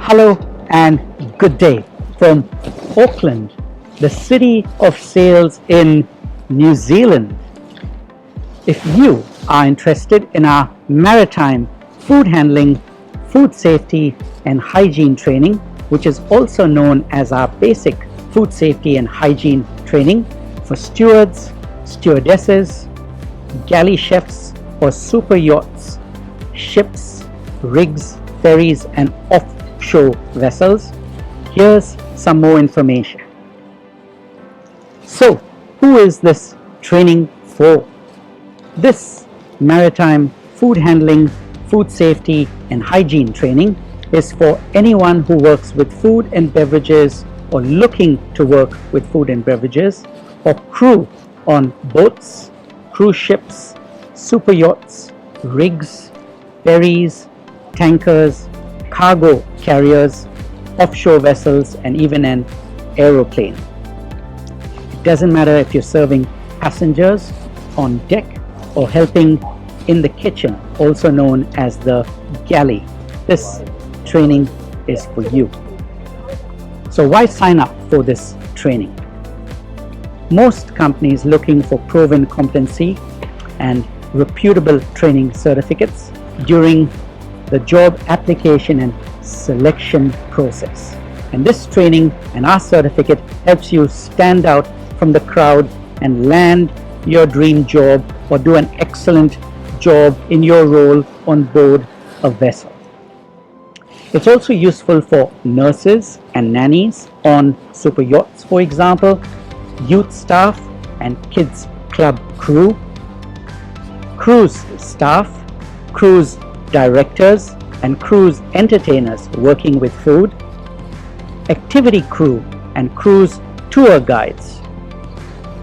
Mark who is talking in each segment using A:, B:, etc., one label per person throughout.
A: Hello and good day from Auckland, the city of sails in New Zealand. If you are interested in our maritime food handling, food safety and hygiene training, which is also known as our basic food safety and hygiene training for stewards, stewardesses, galley chefs or super yachts, ships, rigs, ferries and offshore vessels, here's some more information. So, who is this training for? This maritime food handling, food safety and hygiene training is for anyone who works with food and beverages or looking to work with food and beverages, or crew on boats, cruise ships, super yachts, rigs, ferries, tankers, cargo carriers, offshore vessels and even an aeroplane. It doesn't matter if you're serving passengers on deck or helping in the kitchen, also known as the galley. This training is for you. So why sign up for this training? Most companies looking for proven competency and reputable training certificates during the job application and selection process. And this training and our certificate helps you stand out from the crowd and land your dream job or do an excellent job in your role on board a vessel. It's also useful for nurses and nannies on super yachts, for example, youth staff and kids club crew, cruise staff, cruise directors and cruise entertainers working with food, activity crew and cruise tour guides,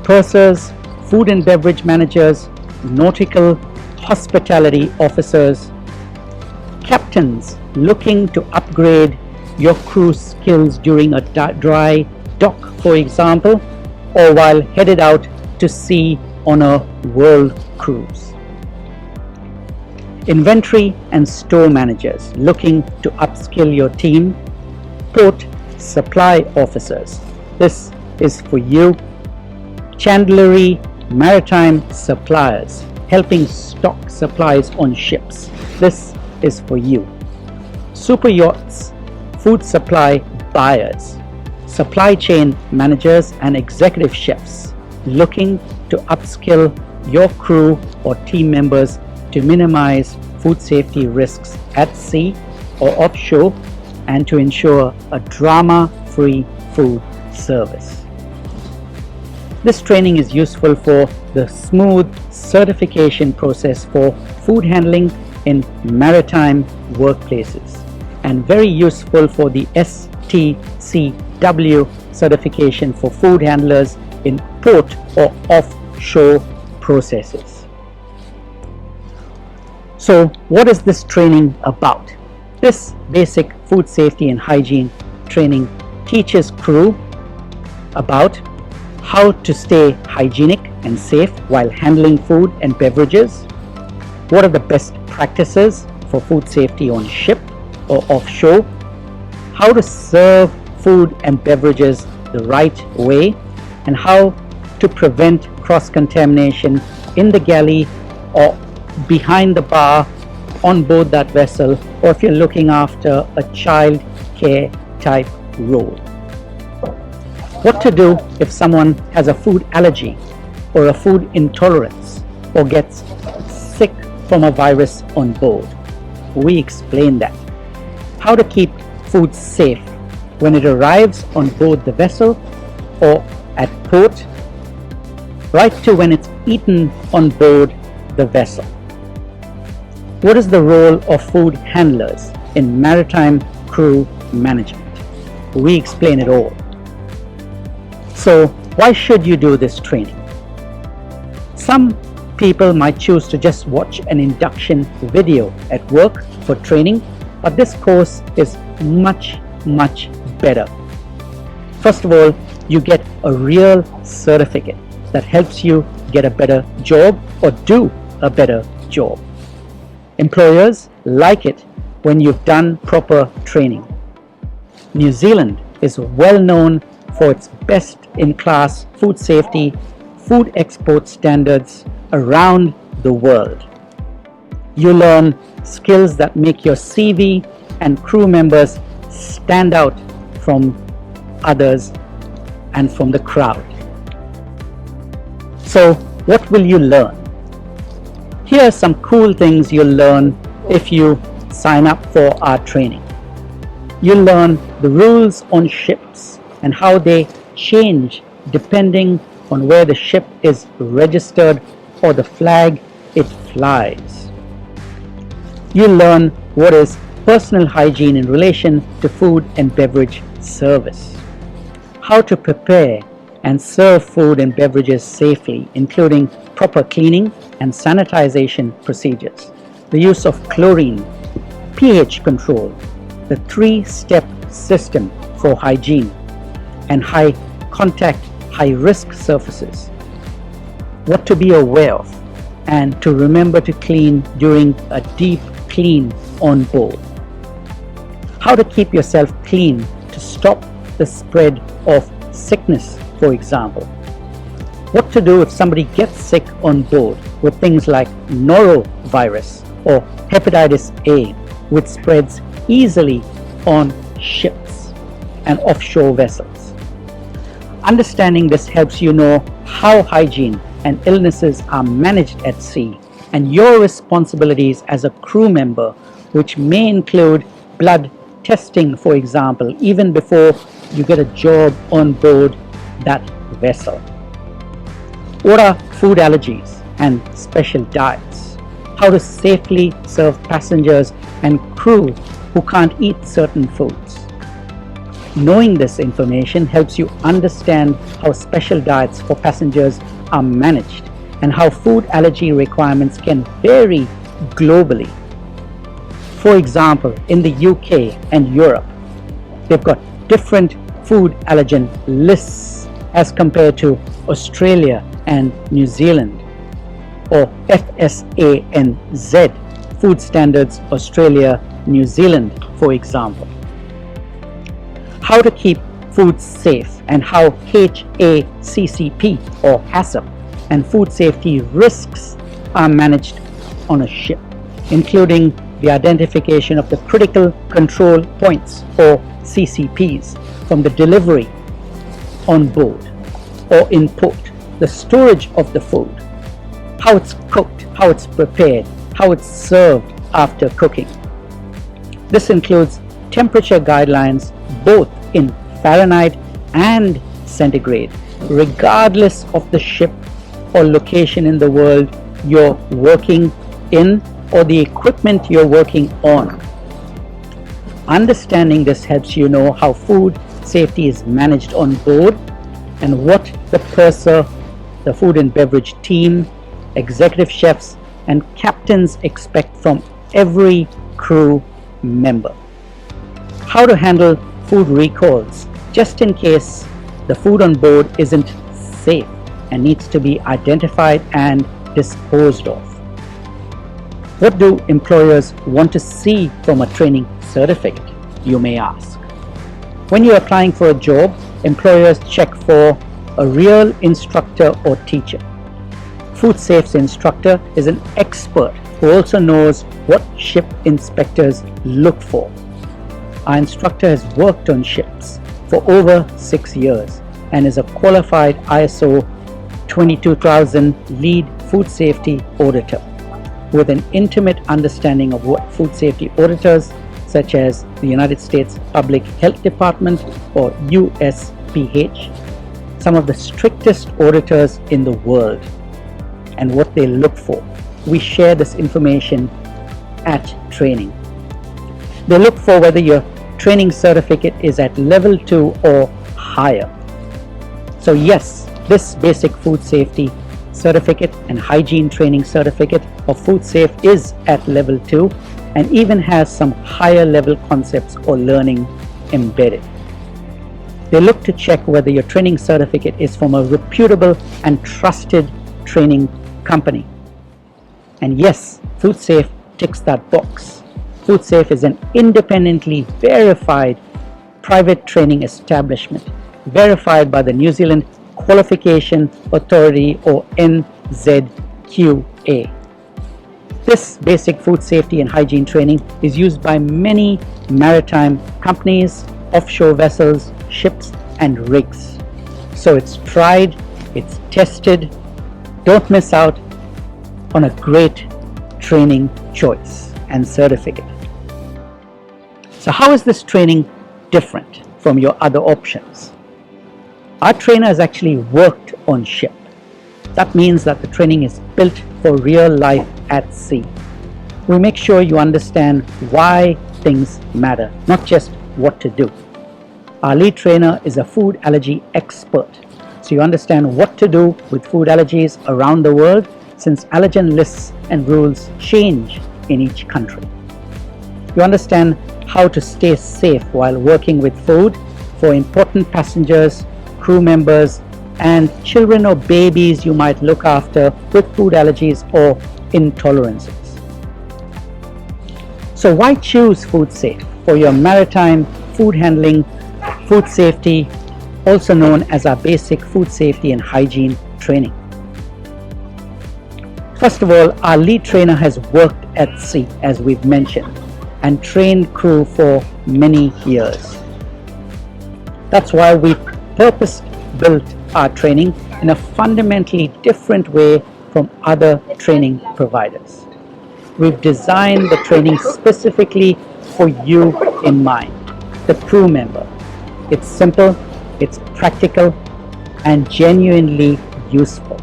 A: pursers, food and beverage managers, nautical hospitality officers, captains looking to upgrade your cruise skills during a dry dock, for example, or while headed out to sea on a world cruise. Inventory and store managers looking to upskill your team, port supply officers. This is for you. Chandlery maritime suppliers helping stock supplies on ships. This is for you. Super yachts, food supply buyers, supply chain managers and executive chefs looking to upskill your crew or team members to minimize food safety risks at sea or offshore and to ensure a drama-free food service. This training is useful for the smooth certification process for food handling in maritime workplaces and very useful for the STCW certification for food handlers in port or offshore processes. So what is this training about? This basic food safety and hygiene training teaches crew about how to stay hygienic and safe while handling food and beverages, what are the best practices for food safety on ship or offshore, how to serve food and beverages the right way, and how to prevent cross-contamination in the galley or behind the bar on board that vessel, or if you're looking after a child care type role. What to do if someone has a food allergy or a food intolerance or gets sick from a virus on board. We explain that. How to keep food safe when it arrives on board the vessel or at port, right to when it's eaten on board the vessel. What is the role of food handlers in maritime crew management? We explain it all. So why should you do this training? Some people might choose to just watch an induction video at work for training, but this course is much better. First of all, you get a real certificate that helps you get a better job or do a better job. Employers like it when you've done proper training. New Zealand is well known for its best-in-class food safety, food export standards around the world. You learn skills that make your CV and crew members stand out from others and from the crowd. So, what will you learn? Here are some cool things you'll learn if you sign up for our training. You'll learn the rules on ships and how they change depending on where the ship is registered or the flag it flies. You'll learn what is personal hygiene in relation to food and beverage service, how to prepare and serve food and beverages safely, including proper cleaning and sanitization procedures, the use of chlorine, pH control, the 3-step system for hygiene, and high contact, high risk surfaces, what to be aware of, and to remember to clean during a deep clean on board, how to keep yourself clean to stop the spread of sickness, for example, what to do if somebody gets sick on board with things like norovirus or hepatitis A, which spreads easily on ships and offshore vessels. Understanding this helps you know how hygiene and illnesses are managed at sea and your responsibilities as a crew member, which may include blood testing, for example, even before you get a job on board that vessel. What are food allergies and special diets? How to safely serve passengers and crew who can't eat certain foods. Knowing this information helps you understand how special diets for passengers are managed and how food allergy requirements can vary globally. For example, in the UK and Europe, they've got different food allergen lists as compared to Australia and New Zealand, or FSANZ, Food Standards Australia, New Zealand, for example. How to keep food safe and how HACCP or HACCP and food safety risks are managed on a ship, including the identification of the critical control points or CCPs from the delivery on board or in port, the storage of the food, how it's cooked, how it's prepared, how it's served after cooking. This includes temperature guidelines both in Fahrenheit and centigrade, regardless of the ship or location in the world you're working in or the equipment you're working on. Understanding this helps you know how food safety is managed on board and what the purser, the food and beverage team, executive chefs, and captains expect from every crew member. How to handle food recalls just in case the food on board isn't safe and needs to be identified and disposed of. What do employers want to see from a training certificate, you may ask? When you're applying for a job, employers check for a real instructor or teacher. Food safety instructor is an expert who also knows what ship inspectors look for. Our instructor has worked on ships for over 6 years and is a qualified ISO 22000 lead food safety auditor with an intimate understanding of what food safety auditors such as the United States Public Health Department or USPH, some of the strictest auditors in the world, and what they look for. We share this information at training. They look for whether your training certificate is at level 2 or higher. So yes, this basic food safety certificate and hygiene training certificate of food safe is at level 2 and even has some higher level concepts or learning embedded. They look to check whether your training certificate is from a reputable and trusted training company. And yes, Food Safe ticks that box. Food Safe is an independently verified private training establishment verified by the New Zealand Qualification Authority, or NZQA. This basic food safety and hygiene training is used by many maritime companies, offshore vessels, ships and rigs. So it's tried, it's tested. Don't miss out on a great training choice and certificate. So how is this training different from your other options? Our trainer has actually worked on ship. That means that the training is built for real life at sea. We make sure you understand why things matter, not just what to do. Our lead trainer is a food allergy expert, so you understand what to do with food allergies around the world, since allergen lists and rules change in each country. You understand how to stay safe while working with food for important passengers, crew members, and children or babies you might look after with food allergies or intolerances. So why choose Food Safe for your maritime food handling, food safety, also known as our basic food safety and hygiene training? First of all, our lead trainer has worked at sea, as we've mentioned, and trained crew for many years. That's why we purpose-built our training in a fundamentally different way from other training providers. We've designed the training specifically for you in mind, the crew member. It's simple, it's practical, and genuinely useful.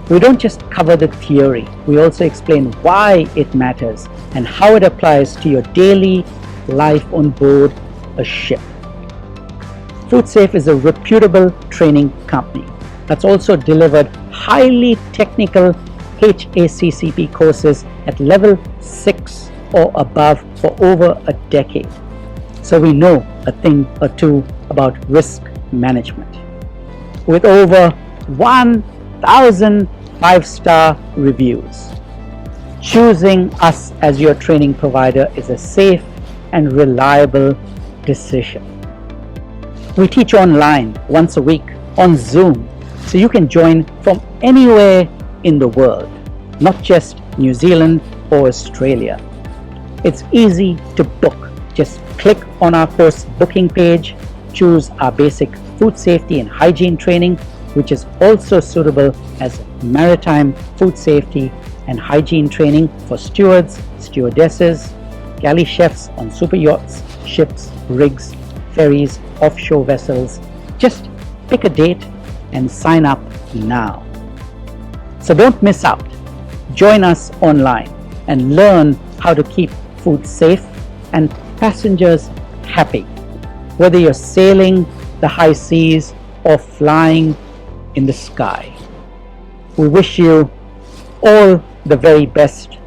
A: We don't just cover the theory, we also explain why it matters and how it applies to your daily life on board a ship. FoodSafe is a reputable training company that's also delivered highly technical HACCP courses at level 6 or above for over a decade. So we know a thing or two about risk management. With over 1,000 5-star reviews, choosing us as your training provider is a safe and reliable decision. We teach online once a week on Zoom, so you can join from anywhere in the world, not just New Zealand or Australia. It's easy to book. Just click on our course booking page, choose our basic food safety and hygiene training, which is also suitable as maritime food safety and hygiene training for stewards, stewardesses, galley chefs on super yachts, ships, rigs, ferries, offshore vessels. Just pick a date and sign up now. So don't miss out. Join us online and learn how to keep food safe and passengers happy, whether you're sailing the high seas or flying in the sky. We wish you all the very best.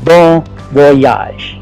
A: Bon voyage.